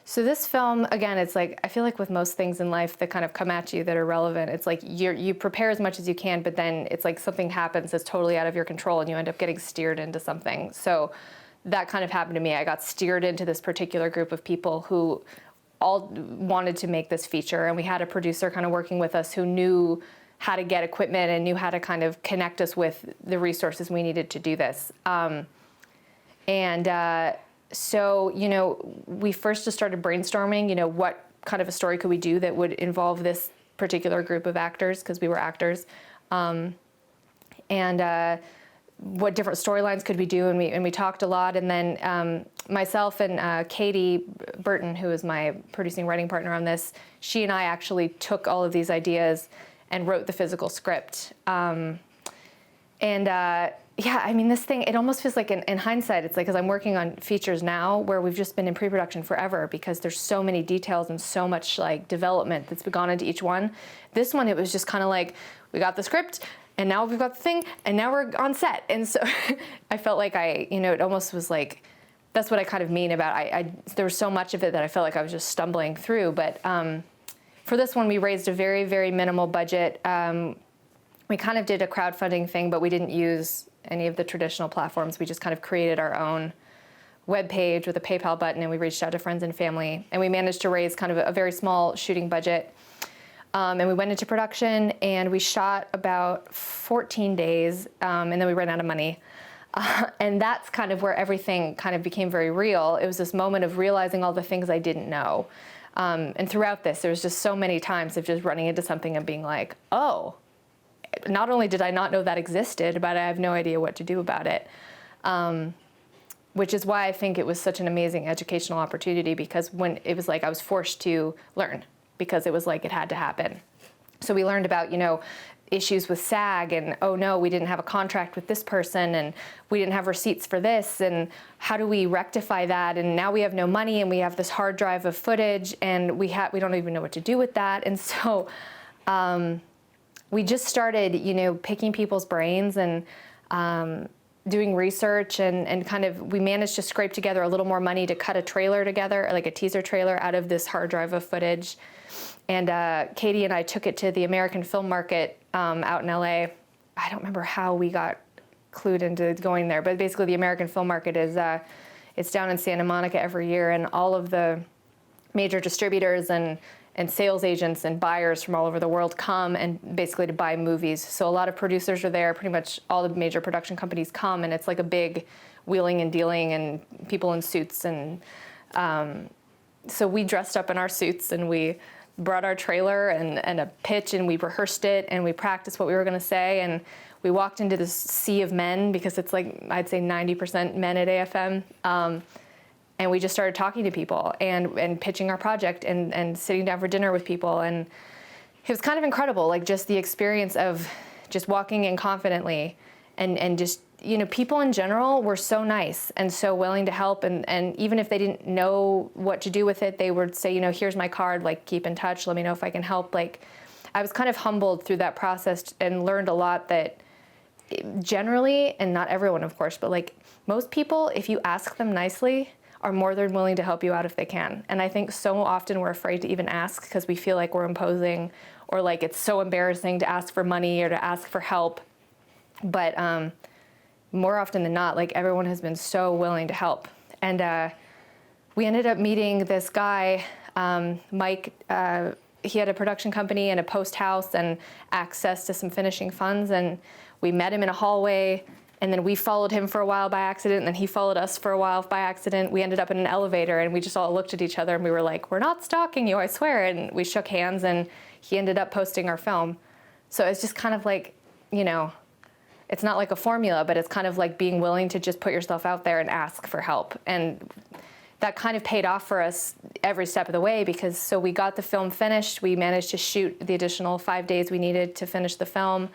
So this film, again, it's like, I feel like with most things in life that kind of come at you that are relevant, it's like you prepare as much as you can, but then it's like something happens that's totally out of your control and you end up getting steered into something. So that kind of happened to me. I got steered into this particular group of people who all wanted to make this feature, and we had a producer kind of working with us who knew how to get equipment and knew how to kind of connect us with the resources we needed to do this. So, we first just started brainstorming, what kind of a story could we do that would involve this particular group of actors, because we were actors, what different storylines could we do, and we talked a lot, and then myself and Katie Burton, who is my producing writing partner on this, she and I actually took all of these ideas and wrote the physical script. Yeah, I mean, this thing, it almost feels like in hindsight, it's like, because I'm working on features now where we've just been in pre-production forever because there's so many details and so much like development that's gone into each one. This one, it was just kind of like, we got the script and now we've got the thing and now we're on set. And so I felt like it almost was like, that's what I kind of mean about, there was so much of it that I felt like I was just stumbling through. But for this one, we raised a very, very minimal budget. We kind of did a crowdfunding thing, but we didn't use any of the traditional platforms. We just kind of created our own web page with a PayPal button, and we reached out to friends and family, and we managed to raise kind of a very small shooting budget. And we went into production, and we shot about 14 days, and then we ran out of money. And that's kind of where everything kind of became very real. It was this moment of realizing all the things I didn't know. And throughout this, there was just so many times of just running into something and being like, oh, not only did I not know that existed, but I have no idea what to do about it. Which is why I think it was such an amazing educational opportunity, because when it was like I was forced to learn, because it was like it had to happen. So we learned about, issues with SAG, and oh no, we didn't have a contract with this person, and we didn't have receipts for this, and how do we rectify that? And now we have no money, and we have this hard drive of footage, and we don't even know what to do with that. And so we just started, picking people's brains and doing research, and kind of, we managed to scrape together a little more money to cut a trailer together, like a teaser trailer, out of this hard drive of footage. And Katie and I took it to the American film market out in LA. I don't remember how we got clued into going there, but basically the American film market is, it's down in Santa Monica every year, and all of the major distributors and sales agents and buyers from all over the world come and basically to buy movies. So a lot of producers are there, pretty much all the major production companies come, and it's like a big wheeling and dealing and people in suits. And so we dressed up in our suits, and we brought our trailer and a pitch, and we rehearsed it, and we practiced what we were gonna say, and we walked into this sea of men, because it's like, I'd say 90% men at AFM. And we just started talking to people and pitching our project and sitting down for dinner with people. And it was kind of incredible, like just the experience of just walking in confidently, and just, people in general were so nice and so willing to help. And even if they didn't know what to do with it, they would say, here's my card, like, keep in touch, let me know if I can help. Like, I was kind of humbled through that process and learned a lot that generally, and not everyone, of course, but like most people, if you ask them nicely, are more than willing to help you out if they can. And I think so often we're afraid to even ask because we feel like we're imposing, or like it's so embarrassing to ask for money or to ask for help. But more often than not, like, everyone has been so willing to help. And we ended up meeting this guy, Mike. He had a production company and a post house and access to some finishing funds. And we met him in a hallway. And then we followed him for a while by accident, and then he followed us for a while by accident. We ended up in an elevator, and we just all looked at each other, and we were like, we're not stalking you, I swear. And we shook hands, and he ended up posting our film. So it's just kind of like, it's not like a formula, but it's kind of like being willing to just put yourself out there and ask for help. And that kind of paid off for us every step of the way, because so we got the film finished. We managed to shoot the additional 5 days we needed to finish the film.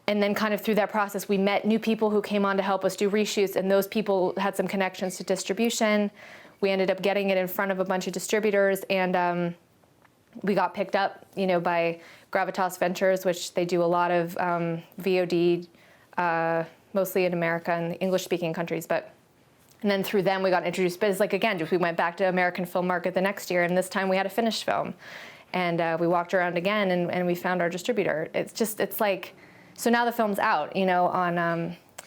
And then kind of through that process, we met new people who came on to help us do reshoots, and those people had some connections to distribution. We ended up getting it in front of a bunch of distributors, and we got picked up, by Gravitas Ventures, which they do a lot of VOD, mostly in America and the English-speaking countries. But And then through them, we got introduced. But it's like, again, we went back to American Film Market the next year, and this time we had a finished film. And we walked around again, and we found our distributor. It's like, so now the film's out, you know,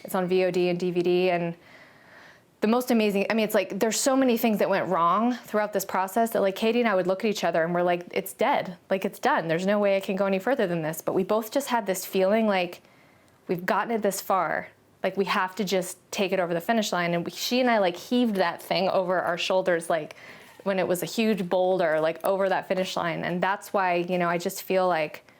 it's on VOD and DVD, and the most amazing, I mean, it's like, there's so many things that went wrong throughout this process that like Katie and I would look at each other and we're like, it's dead, like it's done. There's no way I can go any further than this. But we both just had this feeling like we've gotten it this far. Like we have to just take it over the finish line. And she and I like heaved that thing over our shoulders, like when it was a huge boulder, like over that finish line. And that's why, you know, I just feel like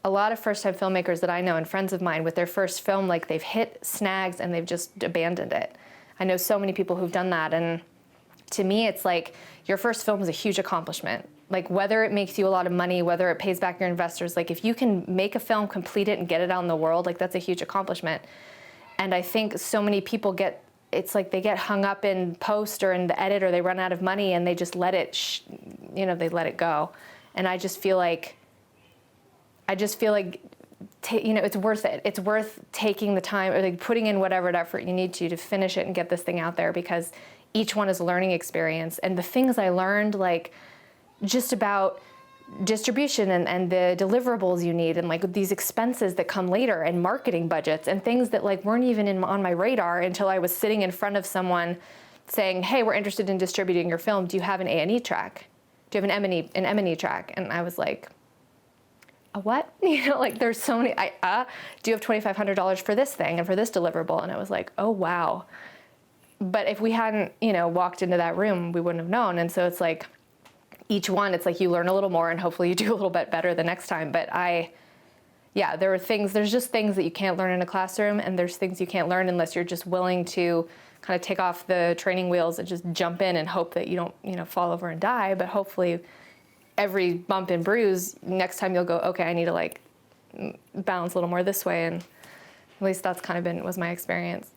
a lot of first-time filmmakers that I know and friends of mine with their first film, like they've hit snags and they've just abandoned it. I know so many people who've done that, and to me, it's like your first film is a huge accomplishment. Like whether it makes you a lot of money, whether it pays back your investors, like if you can make a film, complete it, and get it out in the world, like that's a huge accomplishment. And I think so many people it's like they get hung up in post or in the edit, or they run out of money and they just let it, you know, they let it go. And I just feel like, you know, it's worth it. It's worth taking the time, or like putting in whatever effort you need to finish it and get this thing out there, because each one is a learning experience. And the things I learned, like just about distribution and the deliverables you need, and like these expenses that come later, and marketing budgets and things that like weren't even on my radar until I was sitting in front of someone saying, hey, we're interested in distributing your film. Do you have an A&E track? Do you have an M&E track? And I was like, a what? You know, like there's so many, do you have $2,500 for this thing and for this deliverable? And I was like, oh, wow. But if we hadn't, you know, walked into that room, we wouldn't have known. And so it's like each one, it's like you learn a little more and hopefully you do a little bit better the next time. But there's just things that you can't learn in a classroom, and there's things you can't learn unless you're just willing to kind of take off the training wheels and just jump in and hope that you don't, you know, fall over and die. But hopefully every bump and bruise, next time you'll go, okay, I need to like balance a little more this way. And at least that's kind of was my experience.